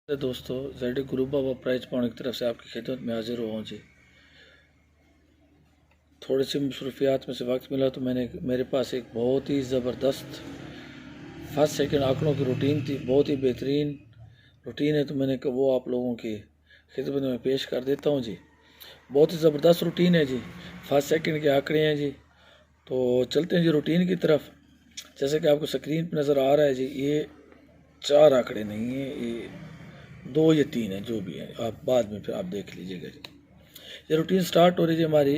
दोस्तों JD group बाबा prize पाने की तरफ से आपकी खिदमत में हाजिर हुआ हूँ जी। थोड़ी सी मसरूफियात में से वक्त मिला तो मेरे पास एक बहुत ही ज़बरदस्त फर्स्ट सेकंड आंकड़ों की रूटीन थी, बहुत ही बेहतरीन रूटीन है। तो मैंने कहा वो आप लोगों की खिदमत में पेश कर देता हूँ जी। बहुत ही ज़बरदस्त रूटीन है जी, फर्स्ट सेकंड के आंकड़े हैं जी। तो चलते हैं जी रूटीन की तरफ। जैसे कि आपको स्क्रीन पर नज़र आ रहा है जी, ये 4 आंकड़े नहीं है, ये 2 या 3 है, जो भी है आप बाद में फिर आप देख लीजिएगा जी। ये रूटीन स्टार्ट हो रही है हमारी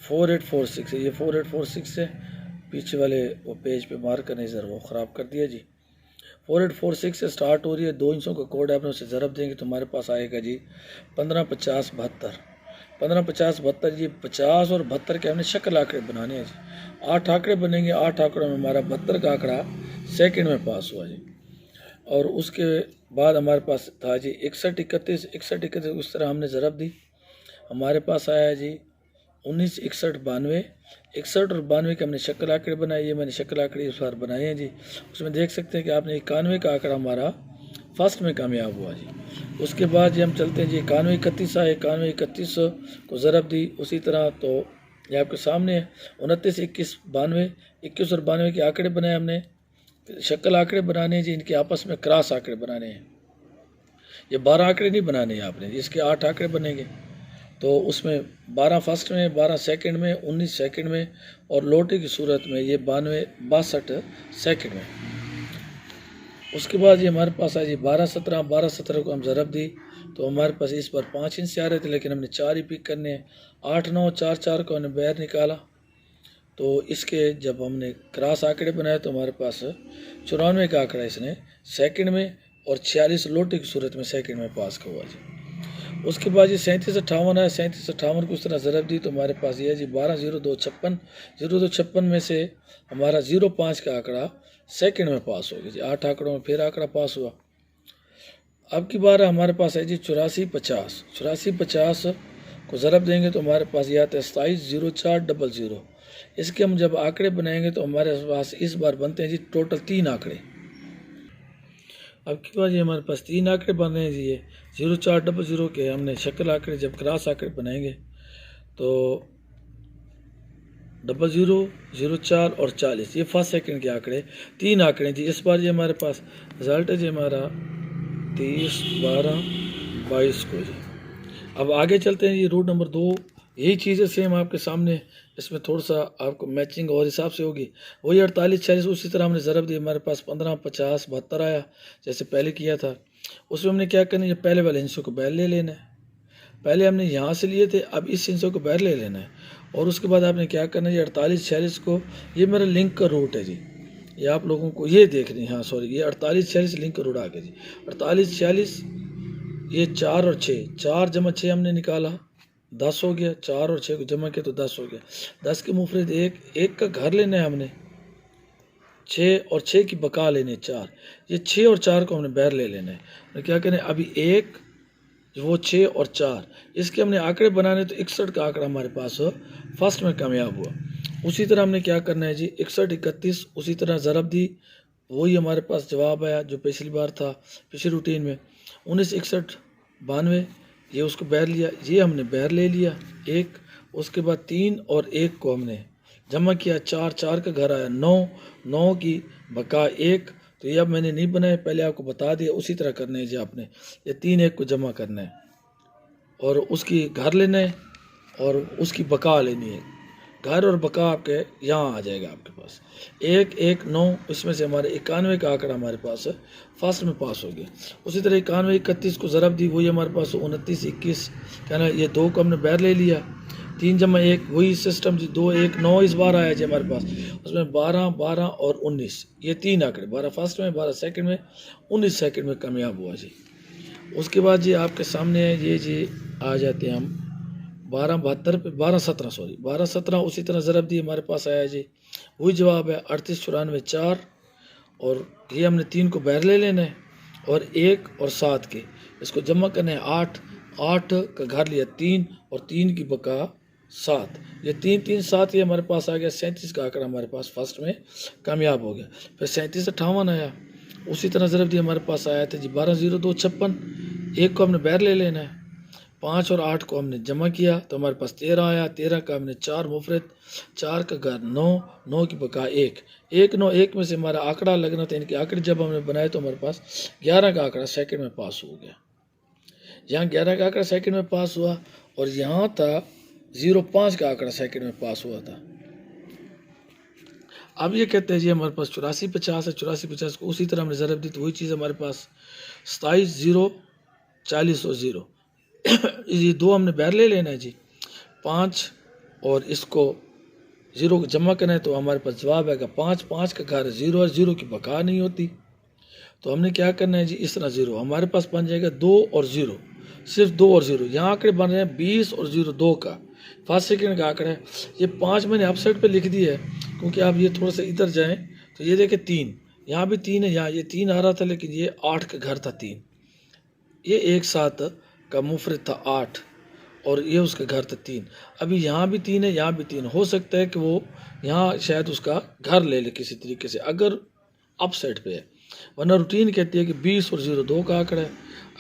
4846 से। ये 4846 है, पीछे वाले वो पेज पे मार्क करने ज़रा वो ख़राब कर दिया जी। 4846 से स्टार्ट हो रही है, 2 इंचों का कोड है, आपने उसे ज़रब देंगे तो हमारे पास आएगा जी 1550 72। 1550 72 जी, 50 और 72 के हमने शक्ल आंकड़े बनाने हैं जी। 8 आंकड़े बनेंगे, 8 आंकड़ों में हमारा 72 का आंकड़ा सेकंड में पास हुआ जी। और उसके बाद हमारे पास था जी 61 31 61 31, उस तरह हमने ज़रब दी, हमारे पास आया है जी 19 61 92। 61 और 92 के हमने शक्ल आंकड़े बनाए, ये मैंने शक्ल आंकड़े इस बार बनाए हैं जी। उसमें देख सकते हैं कि आपने 91 का आंकड़ा हमारा फर्स्ट में कामयाब हुआ जी। उसके बाद जी हम चलते हैं जी 91 31 आए, 91 31 को ज़रब दी उसी तरह। तो ये आपके सामने है 29 21 92, 21 और 92 के आंकड़े बनाए हमने, शक्ल आंकड़े बनाने हैं जी। इनके आपस में क्रॉस आंकड़े बनाने हैं, ये 12 आंकड़े नहीं बनाने हैं आपने, इसके 8 आंकड़े बनेंगे। तो उसमें 12 फर्स्ट में, 12 सेकंड में, 19 सेकंड में और लोटे की सूरत में ये 62 सेकंड में। उसके बाद ये हमारे पास है जी 12 17। 12 17 को हम ज़रब दी तो हमारे पास इस बार 5 इंच से आ रहे थे, लेकिन हमने 4 ही पिक करने हैं। 8 9 4 4 को हमने बाहर निकाला। तो इसके जब हमने क्रॉस आंकड़े बनाए तो हमारे पास 94 का आंकड़ा इसने सेकंड में और 46 लोटे की सूरत में सेकंड में पास का हुआ जी। उसके बाद ये 37 58 है, 37 58 को उस तरह ज़रब दी तो हमारे पास ये है जी 12 02 56। 02 56 में से हमारा 05 का आंकड़ा सेकंड में पास हो गया जी। 8 आंकड़ों में फिर आंकड़ा पास हुआ। अब की बार हमारे पास है जी 84 50। 84 50 को ज़रब देंगे तो हमारे पास ये आता है 27 04 00। इसके हम जब आंकड़े बनाएंगे तो हमारे पास इस बार बनते हैं जी टोटल 3 आंकड़े। अब की बार ये हमारे पास 3 आंकड़े बन रहे हैं जी। ये 04 00 के हमने शक्ल आंकड़े जब क्रॉस आंकड़े बनाएंगे तो 00 04 और 40, ये फर्स्ट सेकंड के आंकड़े 3 आंकड़े जी। इस बार ये हमारे पास रिजल्ट है जी हमारा 30 12 22 को जी। अब आगे चलते हैं जी रूट नंबर 2। यही चीज़ें सेम आपके सामने, इसमें थोड़ा सा आपको मैचिंग और हिसाब से होगी। वही 48 46 उसी तरह हमने ज़रब दी, हमारे पास 15 50 72 आया जैसे पहले किया था। उसमें हमने क्या करना है, पहले वाले हिस्सों को बाहर ले लेना है। पहले हमने यहाँ से लिए थे, अब इस हिस्सों को बाहर ले लेना है। और उसके बाद आपने क्या करना है, 48 46 को, ये मेरा लिंक का रूट है जी, ये आप लोगों को ये देखनी है। हाँ सॉरी, ये 48 46 लिंक का रूट आ गया जी। 48 46 ये 4 और 6, 4 जमा 6 हमने निकाला 10 हो गया। 4 और 6 को जमा किया तो 10 हो गया। 10 के मुफरद एक, एक का घर लेना है हमने, 6 और 6 की बका लेने 4। ये 6 और 4 को हमने बाहर ले लेना है। तो क्या करें, अभी एक वो 6 और 4 इसके हमने आंकड़े बनाने, तो 61 का आंकड़ा हमारे पास फर्स्ट में कामयाब हुआ। उसी तरह हमने क्या करना है जी 61 31 उसी तरह ज़रब दी, वही हमारे पास जवाब आया जो पिछली बार था पिछली रूटीन में। 19 61 92, ये उसको बाहर लिया, ये हमने बाहर ले लिया एक। उसके बाद 3 और 1 को हमने जमा किया, 4 4 का घर आया 9 9 की बका 1। तो ये अब मैंने नहीं बनाया, पहले आपको बता दिया, उसी तरह करना है जी आपने। ये 3 1 को जमा करना है और उसकी घर लेना है और उसकी बका लेनी है। घर और बका आपके यहाँ आ जाएगा आपके पास 1 1 9। इसमें से हमारे 91 का आंकड़ा हमारे पास फर्स्ट में पास हो गया। उसी तरह 91 31 को ज़रब दी, वही हमारे पास 29 21 कहना, ये 2 को हमने बाहर ले लिया। 3 जमा 1 वही सिस्टम जी, 2 1 9 इस बार आया जी हमारे पास। उसमें 12 12 और 19, ये 3 आंकड़े, 12 फर्स्ट में 12 सेकंड में 19 सेकंड में कामयाब हुआ जी। उसके बाद जी आपके सामने है ये जी, आ जाते हैं हम 12 72 पे 12 17 सॉरी 12 17 उसी तरह ज़रब दी, हमारे पास आया जी वही जवाब है 38 94 4। और ये हमने 3 को बाहर ले लेना है और 1 और 7 के इसको जमा करना है 8 8 का घर लिया 3 और 3 की बका 7। ये 3 3 7 ये हमारे पास आ गया। 37 का आंकड़ा हमारे पास फर्स्ट में कामयाब हो गया। फिर 37 58 आया, उसी तरह ज़रब दी, हमारे पास आया था जी 12 02 56। 1 को हमने बाहर ले लेना है। 5 और 8 को हमने जमा किया तो हमारे पास 13 आया। 13 का हमने 4 मुफरत, 4 का घर 9, 9 की बका 1, 1 9 1 में से हमारा आंकड़ा लगना था। इनके आंकड़े जब हमने बनाए तो हमारे पास 11 का आंकड़ा सेकंड में पास हो गया। यहाँ 11 का आंकड़ा सेकंड में पास हुआ और यहाँ था 05 का आंकड़ा सेकंड में पास हुआ था। अब ये कहते हैं जी हमारे पास 84 50 है। 84 50 को उसी तरह हमने ज़रब दी तो वही चीज़ हमारे पास 27 0 40 और 0 ये 2 हमने बाहर ले लेना है जी। 5 और इसको 0 को जमा करना है तो हमारे पास जवाब आएगा 5। 5 का घर 0 और 0 की बका नहीं होती तो हमने क्या करना है जी, इस तरह 0 हमारे पास बन जाएगा 2 और 0, सिर्फ 2 और 0। यहाँ आंकड़े बन रहे हैं 20 और 0 2 का फर्स्ट सेकंड का आंकड़ा है। ये 5 मैंने अपसाइड पे लिख दिया है क्योंकि आप ये थोड़ा सा इधर जाएं तो ये देखें 3, यहाँ भी 3 है, यहाँ ये 3 आ रहा था लेकिन ये 8 का घर था 3, ये एक साथ का मुफरत था 8 और ये उसका घर था 3। अभी यहाँ भी 3 है, यहाँ भी 3, हो सकता है कि वो यहाँ शायद उसका घर ले ले किसी तरीके से अगर अप साइड पे है, वरना रूटीन कहती है कि 20 और 0 2 का आंकड़ा है।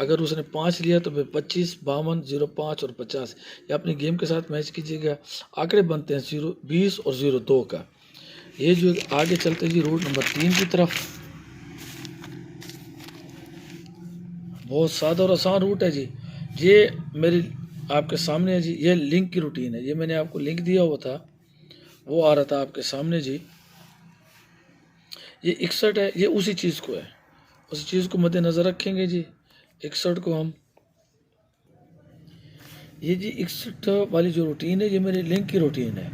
अगर उसने 5 लिया तो फिर 25 52 05 और 50 या अपनी गेम के साथ मैच कीजिएगा। आंकड़े बनते हैं 20 और 0 2 का। ये जो आगे चलते जी रूट नंबर 3 की तरफ, बहुत सादा और आसान रूट है जी। ये मेरी आपके सामने है जी, ये लिंक की रूटीन है। ये मैंने आपको लिंक दिया हुआ था, वो आ रहा था आपके सामने जी। ये 61 है, ये उसी चीज़ को है, उसी चीज़ को मद्देनज़र रखेंगे जी। 61 को हम, ये जी 61 वाली जो रूटीन है ये मेरी लिंक की रूटीन है।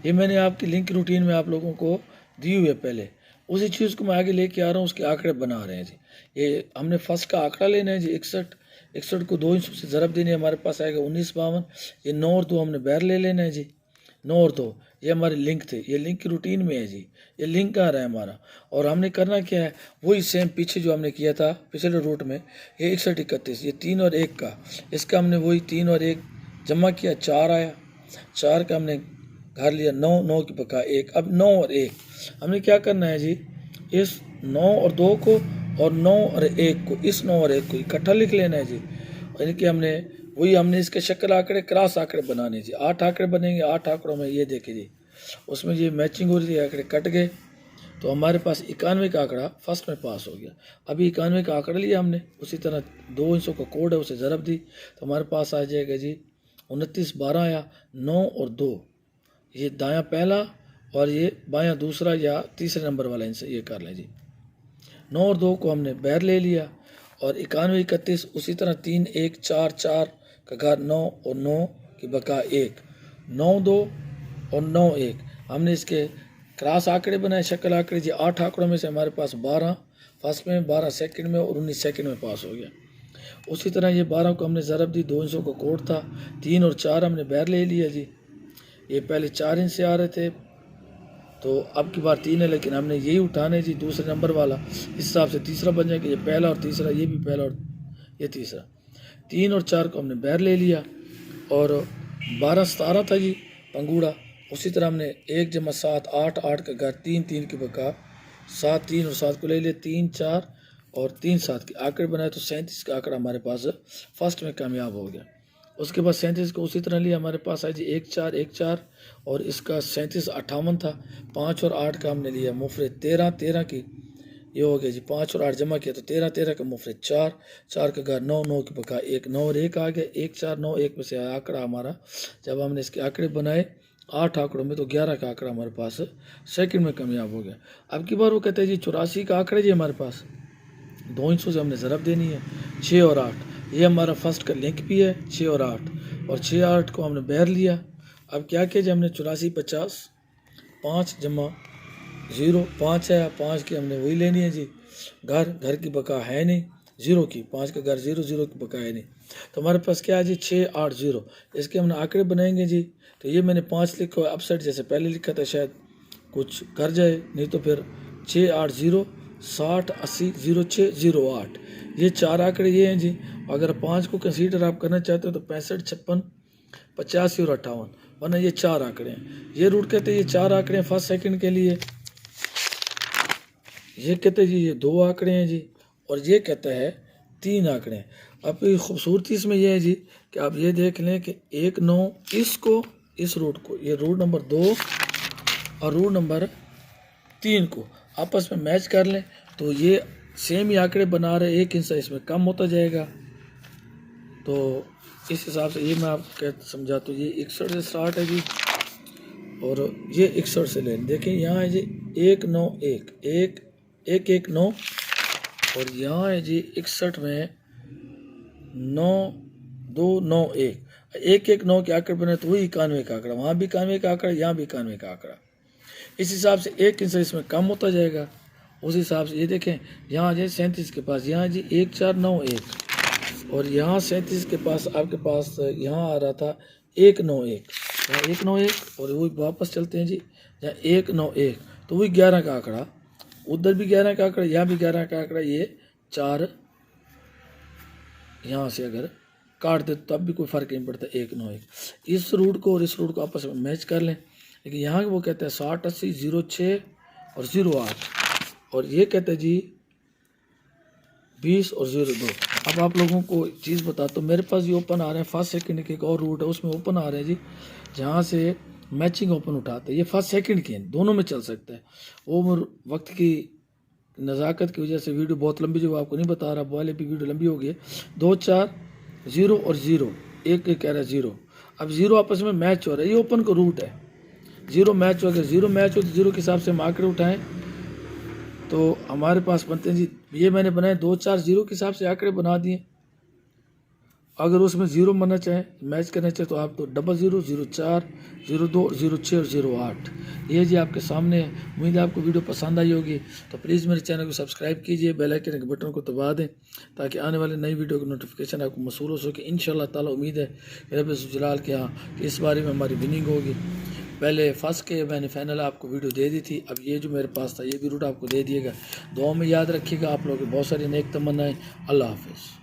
ये मैंने आपकी लिंक की रूटीन में आप लोगों को दी हुई है पहले, उसी चीज़ को मैं आगे लेके आ रहा हूँ, उसके आंकड़े बना रहे हैं जी। ये हमने फर्स्ट का आंकड़ा लेना है जी 61, 61 को 2 इंचों से ज़रब देनी है, हमारे पास आएगा 19 52। ये 9 और 2 हमने बाहर ले लेना है जी। 9 और 2 ये हमारे लिंक थे, ये लिंक की रूटीन में है जी, ये लिंक आ रहा है हमारा। और हमने करना क्या है, वही सेम पीछे जो हमने किया था पिछले रूट में, ये 61 31, ये 3 और 1 का, इसका हमने वही 3 और 1 जमा किया, 4 आया। 4 का हमने घर लिया 9, 9 की बका 1। अब 9 और 1 हमने क्या करना है जी, इस 9 और 2 को और 9 और 1 को, इस 9 और 1 को इकट्ठा लिख लेना है जी। और इनके हमने इसके शक्ल आंकड़े क्रॉस आंकड़े बनाने जी। 8 आंकड़े बनेंगे, 8 आंकड़ों में ये देखे जी, उसमें ये मैचिंग हो रही थी, आंकड़े कट गए तो हमारे पास 91 का आंकड़ा फर्स्ट में पास हो गया। अभी 91 का आंकड़ा लिया हमने, उसी तरह 2 इंचों का कोड है उसे ज़रब दी तो हमारे पास आ जाएगा जी 29 12 आया। 9 और 2 ये दायां पहला और ये बायां दूसरा या तीसरे नंबर वाला, इनसे ये कर लें जी। 9 और 2 को हमने बाहर ले लिया और 91 31 उसी तरह 3 1 4 4 का घर 9 और 9 की बका 1, 9 2 और 9 1 हमने इसके क्रॉस आंकड़े बनाए, शक्ल आंकड़े जी। 8 आंकड़ों में से हमारे पास 12 फर्स्ट में, 12 सेकंड में और 19 सेकंड में पास हो गया। उसी तरह ये 12 को हमने ज़रब दी, 2 इंचों का कोड था, 3 और 4 हमने बाहर ले लिया जी। ये पहले 4 इंच से आ रहे थे तो अब की बार 3 है, लेकिन हमने यही उठाने जी दूसरे नंबर वाला, इस हिसाब से तीसरा बन जाएगा। ये पहला और तीसरा, ये भी पहला और ये तीसरा। 3 और 4 को हमने बाहर ले लिया और 12 17 था जी पंगूड़ा। उसी तरह हमने 1 जमा 7 8 8 का घर 3 3 की बका 7, 3 और 7 को ले लिया, 3 4 और 3 7 के आंकड़े बनाए तो 37 का आंकड़ा हमारे पास फर्स्ट में कामयाब हो गया। उसके बाद 37 को उसी तरह लिया, हमारे पास आई जी 1 4 1 4 और इसका 37 58 था। 5 और 8 का हमने लिया मुफरत 13 13 की, ये हो गया जी। 5 और 8 जमा किया तो 13 13 का मुफरत 4 4 का घर 9 9 की बका 1, 9 और 1 आ गया। 1 4 9 1 में से आया आंकड़ा हमारा, जब हमने इसके आंकड़े बनाए 8 आंकड़ों में तो 11 का आंकड़ा हमारे पास सेकंड में कामयाब हो गया। अब की बार वो कहते हैं जी 84 का आंकड़ा जी हमारे पास 2 इंचों से हमने ज़रब देनी है। 6 और 8 ये हमारा फर्स्ट का लिंक भी है, 6 और 8 और 6 8 को हमने बाहर लिया। अब क्या किया जी, हमने 84 50 5 जमा 0 5 है, 5 की हमने वही लेनी है जी। घर की बका है नहीं 0 की, 5 का घर 0 0 की बका है नहीं तो हमारे पास क्या है जी 6 8 0। इसके हमने आंकड़े बनाएंगे जी। तो ये मैंने 5 लिखा है अपसाइड, जैसे पहले लिखा था शायद कुछ कर जाए, नहीं तो फिर 6 8 0 60 80 06 08 ये 4 आंकड़े ये हैं जी। अगर 5 को कंसीडर आप करना चाहते हो तो 65 56 85 और 58, वरना ये 4 आंकड़े हैं। ये रूट कहते हैं ये 4 आंकड़े हैं फर्स्ट सेकंड के लिए। ये कहते हैं जी ये 2 आंकड़े हैं जी, और ये कहता है 3 आंकड़े हैं। अब खूबसूरती इसमें यह है जी कि आप ये देख लें कि 1 9 इसको, इस रूट को, ये रूट नंबर 2 और रूट नंबर 3 को आपस में मैच कर लें तो ये सेम ही आंकड़े बना रहे, एक हिस्सा इसमें कम होता जाएगा। तो इस हिसाब से ये मैं आपको समझाता हूँ। ये 61 से स्टार्ट है जी और ये 61 से लें। देखिए यहाँ है जी 1 9 1 1 1 1 9 और यहाँ है जी 61 में 9 2 9 1 1 1 9 के आंकड़े बने तो वही 91 का आंकड़ा, वहाँ भी 91 का आंकड़ा, यहाँ भी 91 का आंकड़ा। इस हिसाब से एक हिस्सा इसमें कम होता जाएगा। उस हिसाब से ये देखें यहाँ आ जाए 37 के पास, यहाँ जी 1 4 9 1 और यहाँ 37 के पास आपके पास यहाँ आ रहा था 1 9 1, यहाँ 1 9 1 और वही वापस चलते हैं जी यहाँ 1 9 1 तो वही 11 का आंकड़ा, उधर भी 11 का आंकड़ा, यहाँ भी 11 का आंकड़ा। ये 4 यहाँ से अगर काट दे तो तब भी कोई फ़र्क नहीं पड़ता 1 9 1। इस रूट को और इस रूट को आपस में मैच कर लें। लेकिन यहाँ वो कहते हैं 60 80 06 और 08 और ये कहते हैं जी 20 और 02। अब आप लोगों को चीज़ बताता हूँ, मेरे पास ये ओपन आ रहे हैं फर्स्ट सेकंड के एक और रूट है, उसमें ओपन आ रहे हैं जी जहाँ से मैचिंग ओपन उठाते हैं। ये फर्स्ट सेकंड के हैं, दोनों में चल सकता है। वो वक्त की नज़ाकत की वजह से वीडियो बहुत लंबी, जो आपको नहीं बता रहा, वाले भी वीडियो लंबी हो गई है। 2 4 0 और 0 एक कह रहा है 0। अब 0 आपस में मैच हो रहा है, ये ओपन का रूट है। 0 मैच हो गया, 0 मैच हो तो 0 के हिसाब से हम आंकड़े उठाएं तो हमारे पास बनते हैं जी, ये मैंने बनाए 2 4 0 के हिसाब से आंकड़े बना दिए। अगर उसमें 0 बनना चाहें, मैच करना चाहें तो आप तो 00 04 02 06 और 08 ये जी आपके सामने है। उम्मीद है आपको वीडियो पसंद आई होगी, तो प्लीज़ मेरे चैनल को सब्सक्राइब कीजिए, बेल आइकन के बटन को दबा दें ताकि आने वाले नई वीडियो की नोटिफिकेशन आपको मसूल हो सके। इंशाअल्लाह ताला उम्मीद है रब जलाल के यहाँ कि इस बारे में हमारी विनिंग होगी। पहले फर्स्ट के मैंने फाइनल आपको वीडियो दे दी थी, अब ये जो मेरे पास था ये भी रूट आपको दे दिएगा। दुआ में याद रखिएगा। आप लोगों की बहुत सारी नेक तमन्नाएं। अल्लाह हाफिज़।